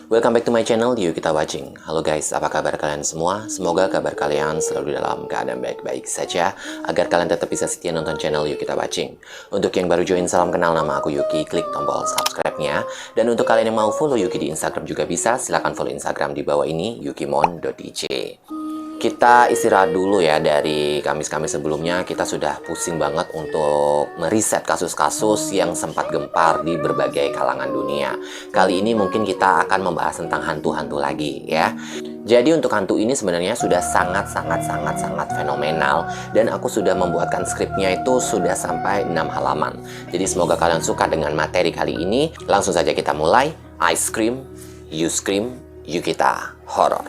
Welcome back to my channel, Yuk Kita Watching. Halo guys, apa kabar kalian semua? Semoga kabar kalian selalu dalam keadaan baik-baik saja, agar kalian tetap bisa setia nonton channel Yuk Kita Watching. Untuk yang baru join, salam kenal, nama aku Yuki, klik tombol subscribe-nya. Dan untuk kalian yang mau follow Yuki di Instagram juga bisa, silahkan follow Instagram di bawah ini, yukimon.dj. Kita istirahat dulu ya, dari Kamis-Kamis sebelumnya kita sudah pusing banget untuk meriset kasus-kasus yang sempat gempar di berbagai kalangan dunia. Kali ini mungkin kita akan membahas tentang hantu-hantu lagi ya. Jadi untuk hantu ini sebenarnya sudah sangat fenomenal, dan aku sudah membuatkan skripnya itu sudah sampai 6 halaman. Jadi semoga kalian suka dengan materi kali ini. Langsung saja kita mulai. I scream, you scream, yuk kita horror.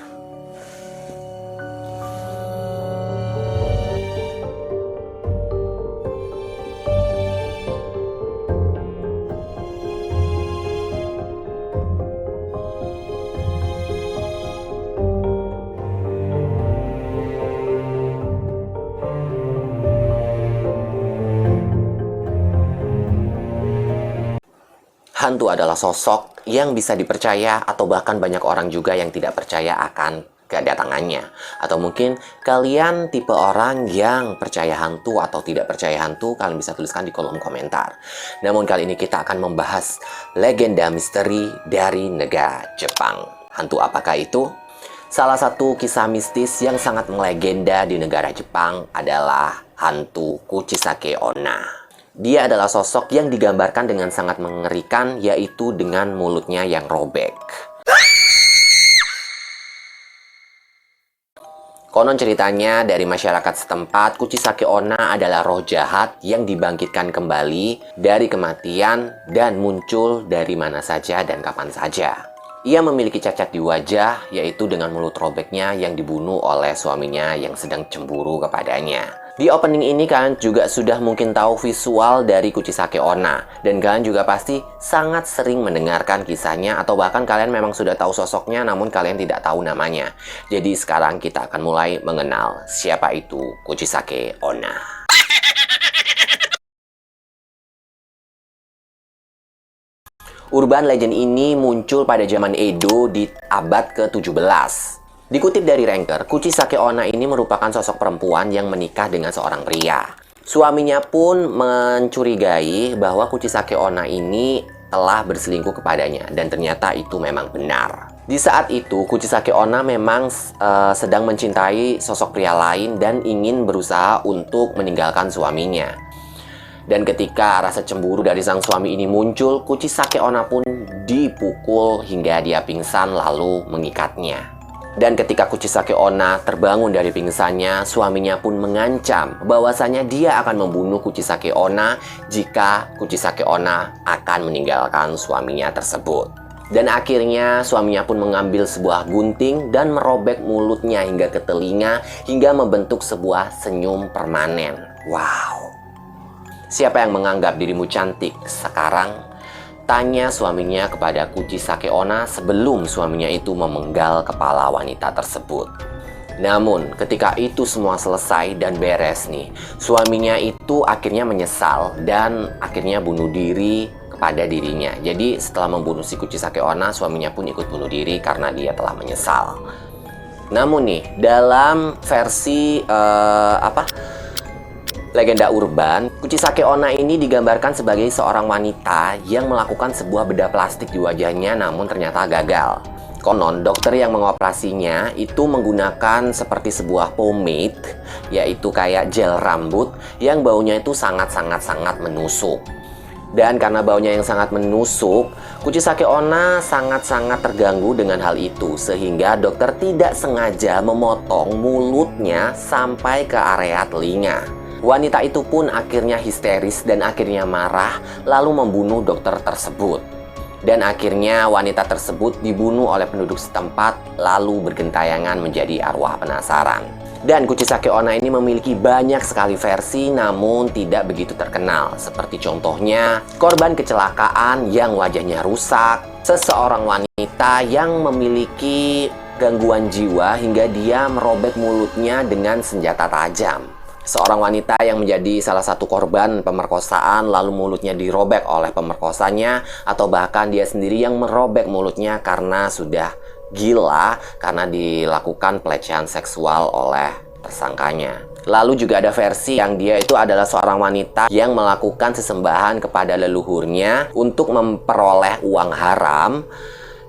Hantu adalah sosok yang bisa dipercaya, atau bahkan banyak orang juga yang tidak percaya akan kedatangannya. Atau mungkin kalian tipe orang yang percaya hantu atau tidak percaya hantu, kalian bisa tuliskan di kolom komentar. Namun kali ini kita akan membahas legenda misteri dari negara Jepang. Hantu apakah itu? Salah satu kisah mistis yang sangat melegenda di negara Jepang adalah hantu Kuchisake Onna. Dia adalah sosok yang digambarkan dengan sangat mengerikan, yaitu dengan mulutnya yang robek. Konon ceritanya dari masyarakat setempat, Kuchisake Onna adalah roh jahat yang dibangkitkan kembali dari kematian dan muncul dari mana saja dan kapan saja. Ia memiliki cacat di wajah, yaitu dengan mulut robeknya yang dibunuh oleh suaminya yang sedang cemburu kepadanya. Di opening ini kalian juga sudah mungkin tahu visual dari Kuchisake Onna, dan kalian juga pasti sangat sering mendengarkan kisahnya, atau bahkan kalian memang sudah tahu sosoknya namun kalian tidak tahu namanya. Jadi sekarang kita akan mulai mengenal siapa itu Kuchisake Onna. Urban legend ini muncul pada zaman Edo di abad ke-17. Dikutip dari Ranker, Kuchisake Onna ini merupakan sosok perempuan yang menikah dengan seorang pria. Suaminya pun mencurigai bahwa Kuchisake Onna ini telah berselingkuh kepadanya, dan ternyata itu memang benar. Di saat itu, Kuchisake Onna memang sedang mencintai sosok pria lain dan ingin berusaha untuk meninggalkan suaminya. Dan ketika rasa cemburu dari sang suami ini muncul, Kuchisake Onna pun dipukul hingga dia pingsan lalu mengikatnya. Dan ketika Kuchisake Onna terbangun dari pingsannya, suaminya pun mengancam bahwasanya dia akan membunuh Kuchisake Onna jika Kuchisake Onna akan meninggalkan suaminya tersebut. Dan akhirnya suaminya pun mengambil sebuah gunting dan merobek mulutnya hingga ke telinga, hingga membentuk sebuah senyum permanen. Wow! Siapa yang menganggap dirimu cantik sekarang? Tanya suaminya kepada Kuchisake Onna sebelum suaminya itu memenggal kepala wanita tersebut. Namun ketika itu semua selesai dan beres nih, suaminya itu akhirnya menyesal dan akhirnya bunuh diri kepada dirinya. Jadi setelah membunuh si Kuchisake Onna, suaminya pun ikut bunuh diri karena dia telah menyesal. Namun nih, dalam versi legenda urban, Kuchisake Onna ini digambarkan sebagai seorang wanita yang melakukan sebuah bedah plastik di wajahnya, namun ternyata gagal. Konon, dokter yang mengoperasinya itu menggunakan seperti sebuah pomade, yaitu kayak gel rambut yang baunya itu sangat menusuk. Dan karena baunya yang sangat menusuk, Kuchisake Onna sangat terganggu dengan hal itu, sehingga dokter tidak sengaja memotong mulutnya sampai ke area telinga. Wanita itu pun akhirnya histeris dan akhirnya marah, lalu membunuh dokter tersebut. Dan akhirnya wanita tersebut dibunuh oleh penduduk setempat, lalu bergentayangan menjadi arwah penasaran. Dan Kuchisake Onna ini memiliki banyak sekali versi, namun tidak begitu terkenal. Seperti contohnya, korban kecelakaan yang wajahnya rusak, seseorang wanita yang memiliki gangguan jiwa hingga dia merobek mulutnya dengan senjata tajam. Seorang wanita yang menjadi salah satu korban pemerkosaan lalu mulutnya dirobek oleh pemerkosanya, atau bahkan dia sendiri yang merobek mulutnya karena sudah gila karena dilakukan pelecehan seksual oleh tersangkanya. Lalu juga ada versi yang dia itu adalah seorang wanita yang melakukan sesembahan kepada leluhurnya untuk memperoleh uang haram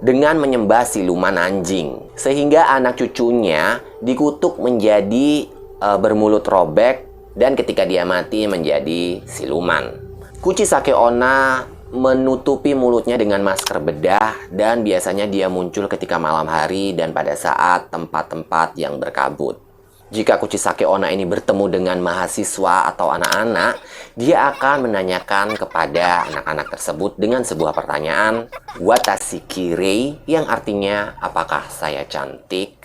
dengan menyembah siluman anjing. Sehingga anak cucunya dikutuk menjadi bermulut robek, dan ketika dia mati menjadi siluman. Kuchisake Onna menutupi mulutnya dengan masker bedah, dan biasanya dia muncul ketika malam hari dan pada saat tempat-tempat yang berkabut. Jika Kuchisake Onna ini bertemu dengan mahasiswa atau anak-anak, dia akan menanyakan kepada anak-anak tersebut dengan sebuah pertanyaan, "Watashi kirei?" yang artinya, apakah saya cantik?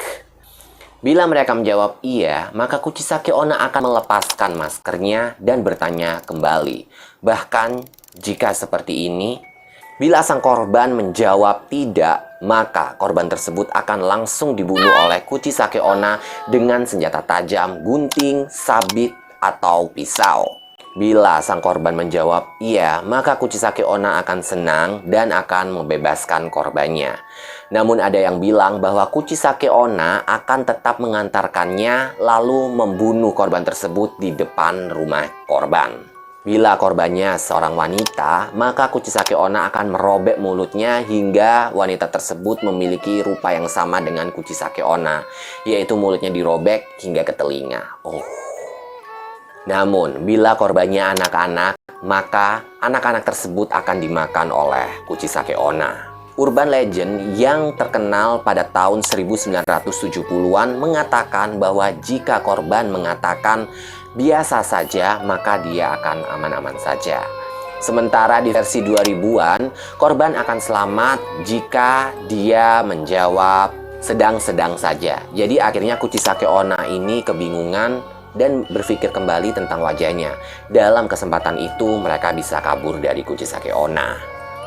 Bila mereka menjawab iya, maka Kuchisake Onna akan melepaskan maskernya dan bertanya kembali. Bahkan jika seperti ini, bila sang korban menjawab tidak, maka korban tersebut akan langsung dibunuh oleh Kuchisake Onna dengan senjata tajam, gunting, sabit, atau pisau. Bila sang korban menjawab iya, maka Kuchisake Onna akan senang dan akan membebaskan korbannya. Namun ada yang bilang bahwa Kuchisake Onna akan tetap mengantarkannya lalu membunuh korban tersebut di depan rumah korban. Bila korbannya seorang wanita, maka Kuchisake Onna akan merobek mulutnya hingga wanita tersebut memiliki rupa yang sama dengan Kuchisake Onna, yaitu mulutnya dirobek hingga ke telinga. Namun, bila korbannya anak-anak, maka anak-anak tersebut akan dimakan oleh Kuchisake Onna. Urban legend yang terkenal pada tahun 1970-an mengatakan bahwa jika korban mengatakan biasa saja, maka dia akan aman-aman saja. Sementara di versi 2000-an, korban akan selamat jika dia menjawab sedang-sedang saja. Jadi akhirnya Kuchisake Onna ini kebingungan dan berpikir kembali tentang wajahnya. Dalam kesempatan itu, mereka bisa kabur dari Kuchisake Onna.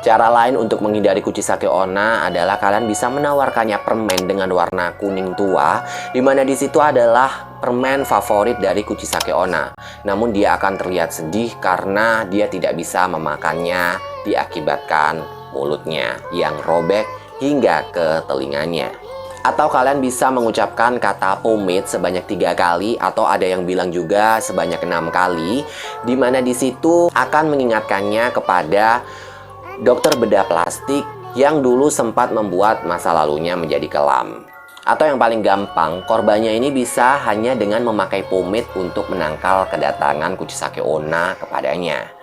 Cara lain untuk menghindari Kuchisake Onna adalah kalian bisa menawarkannya permen dengan warna kuning tua, di mana di situ adalah permen favorit dari Kuchisake Onna. Namun dia akan terlihat sedih karena dia tidak bisa memakannya diakibatkan mulutnya yang robek hingga ke telinganya. Atau kalian bisa mengucapkan kata pomade sebanyak 3 kali, atau ada yang bilang juga sebanyak 6 kali, di mana di situ akan mengingatkannya kepada dokter bedah plastik yang dulu sempat membuat masa lalunya menjadi kelam. Atau yang paling gampang, korbannya ini bisa hanya dengan memakai pomade untuk menangkal kedatangan Kuchisake Onna kepadanya.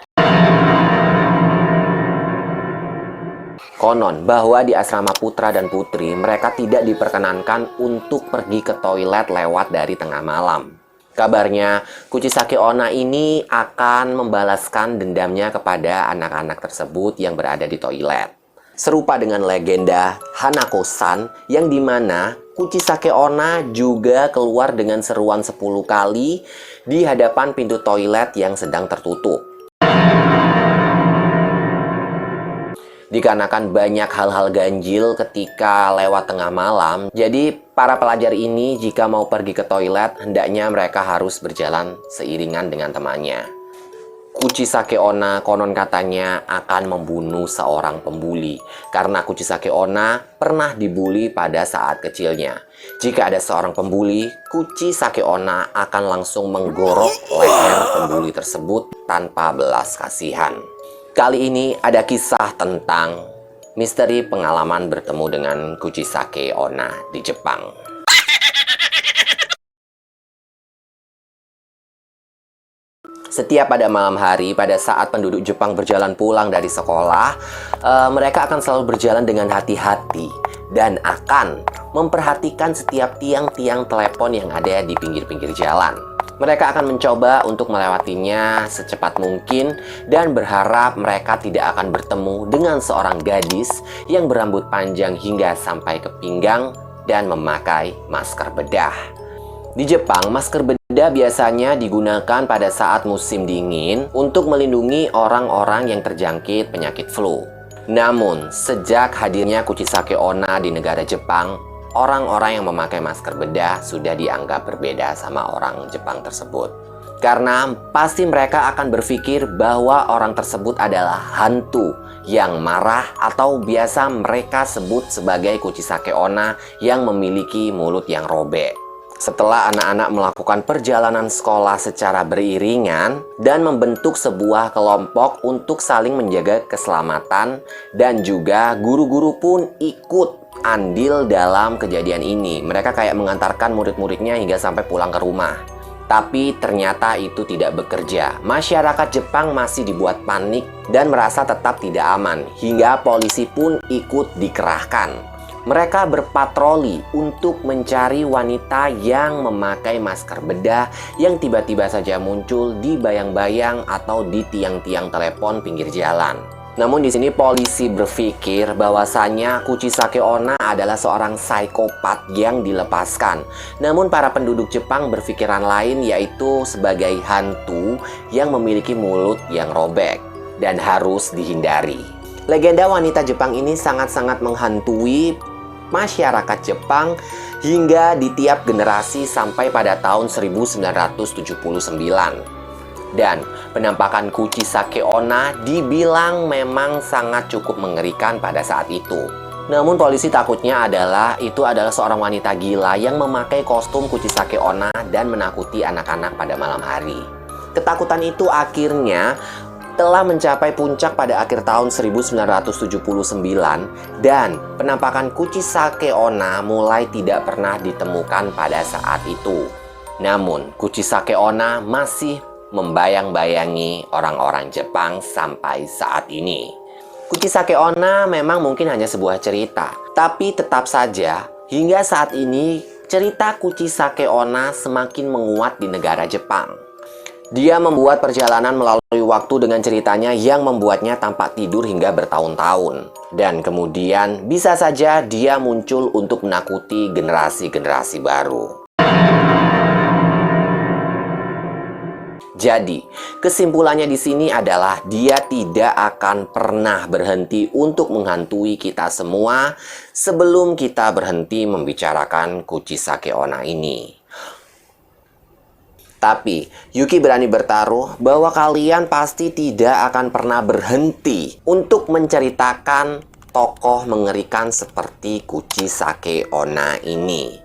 Konon bahwa di asrama putra dan putri, mereka tidak diperkenankan untuk pergi ke toilet lewat dari tengah malam. Kabarnya, Kuchisake Onna ini akan membalaskan dendamnya kepada anak-anak tersebut yang berada di toilet. Serupa dengan legenda Hanako-san, yang dimana Kuchisake Onna juga keluar dengan seruan 10 kali di hadapan pintu toilet yang sedang tertutup. Dikarenakan banyak hal-hal ganjil ketika lewat tengah malam, jadi para pelajar ini jika mau pergi ke toilet, hendaknya mereka harus berjalan seiringan dengan temannya. Kuchisake Onna konon katanya akan membunuh seorang pembuli, karena Kuchisake Onna pernah dibully pada saat kecilnya. Jika ada seorang pembuli, Kuchisake Onna akan langsung menggorok leher pembuli tersebut tanpa belas kasihan. Kali ini ada kisah tentang misteri pengalaman bertemu dengan Kuchisake Onna di Jepang. Setiap pada malam hari, pada saat penduduk Jepang berjalan pulang dari sekolah, mereka akan selalu berjalan dengan hati-hati dan akan memperhatikan setiap tiang-tiang telepon yang ada di pinggir-pinggir jalan. Mereka akan mencoba untuk melewatinya secepat mungkin dan berharap mereka tidak akan bertemu dengan seorang gadis yang berambut panjang hingga sampai ke pinggang dan memakai masker bedah. Di Jepang, masker bedah biasanya digunakan pada saat musim dingin untuk melindungi orang-orang yang terjangkit penyakit flu. Namun, sejak hadirnya Kuchisake Onna di negara Jepang, orang-orang yang memakai masker bedah sudah dianggap berbeda sama orang Jepang tersebut. Karena pasti mereka akan berpikir bahwa orang tersebut adalah hantu yang marah atau biasa mereka sebut sebagai Kuchisake Onna yang memiliki mulut yang robek. Setelah anak-anak melakukan perjalanan sekolah secara beriringan dan membentuk sebuah kelompok untuk saling menjaga keselamatan, dan juga guru-guru pun ikut andil dalam kejadian ini. Mereka kayak mengantarkan murid-muridnya hingga sampai pulang ke rumah. Tapi ternyata itu tidak bekerja. Masyarakat Jepang masih dibuat panik dan merasa tetap tidak aman, hingga polisi pun ikut dikerahkan. Mereka berpatroli untuk mencari wanita yang memakai masker bedah yang tiba-tiba saja muncul di bayang-bayang atau di tiang-tiang telepon pinggir jalan. Namun di sini polisi berpikir bahwasanya Kuchisake Onna adalah seorang psikopat yang dilepaskan. Namun para penduduk Jepang berpikiran lain, yaitu sebagai hantu yang memiliki mulut yang robek dan harus dihindari. Legenda wanita Jepang ini sangat-sangat menghantui masyarakat Jepang hingga di tiap generasi sampai pada tahun 1979. Dan penampakan Kuchisake Onna dibilang memang sangat cukup mengerikan pada saat itu. Namun polisi takutnya itu adalah seorang wanita gila yang memakai kostum Kuchisake Onna dan menakuti anak-anak pada malam hari. Ketakutan itu akhirnya telah mencapai puncak pada akhir tahun 1979 dan penampakan Kuchisake Onna mulai tidak pernah ditemukan pada saat itu. Namun Kuchisake Onna masih membayang-bayangi orang-orang Jepang sampai saat ini. Kuchisake Onna memang mungkin hanya sebuah cerita, tapi tetap saja hingga saat ini cerita Kuchisake Onna semakin menguat di negara Jepang. Dia membuat perjalanan melalui waktu dengan ceritanya yang membuatnya tampak tidur hingga bertahun-tahun. Dan kemudian bisa saja dia muncul untuk menakuti generasi-generasi baru. Jadi, kesimpulannya di sini adalah dia tidak akan pernah berhenti untuk menghantui kita semua sebelum kita berhenti membicarakan Kuchisake Onna ini. Tapi, Yuki berani bertaruh bahwa kalian pasti tidak akan pernah berhenti untuk menceritakan tokoh mengerikan seperti Kuchisake Onna ini.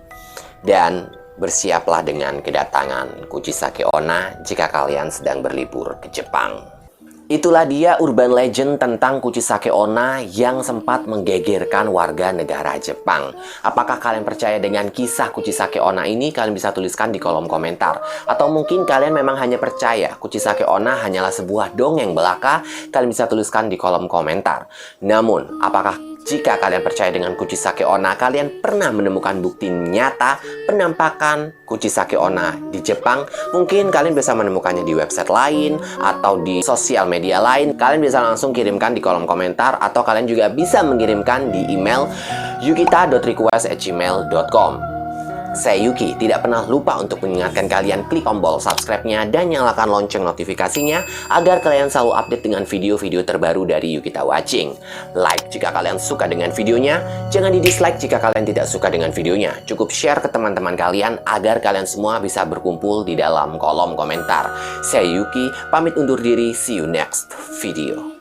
Dan bersiaplah dengan kedatangan Kuchisake Onna jika kalian sedang berlibur ke Jepang. Itulah dia urban legend tentang Kuchisake Onna yang sempat menggegerkan warga negara Jepang. Apakah kalian percaya dengan kisah Kuchisake Onna ini? Kalian bisa tuliskan di kolom komentar. Atau mungkin kalian memang hanya percaya Kuchisake Onna hanyalah sebuah dongeng belaka? Kalian bisa tuliskan di kolom komentar. Namun, apakah jika kalian percaya dengan Kuchisake Onna, kalian pernah menemukan bukti nyata penampakan Kuchisake Onna di Jepang? Mungkin kalian bisa menemukannya di website lain atau di sosial media lain. Kalian bisa langsung kirimkan di kolom komentar, atau kalian juga bisa mengirimkan di email yukita.request@gmail.com. Saya Yuki, tidak pernah lupa untuk mengingatkan kalian klik tombol subscribe-nya dan nyalakan lonceng notifikasinya agar kalian selalu update dengan video-video terbaru dari Yukita Watching. Like jika kalian suka dengan videonya, jangan di-dislike jika kalian tidak suka dengan videonya. Cukup share ke teman-teman kalian agar kalian semua bisa berkumpul di dalam kolom komentar. Saya Yuki, pamit undur diri, see you next video.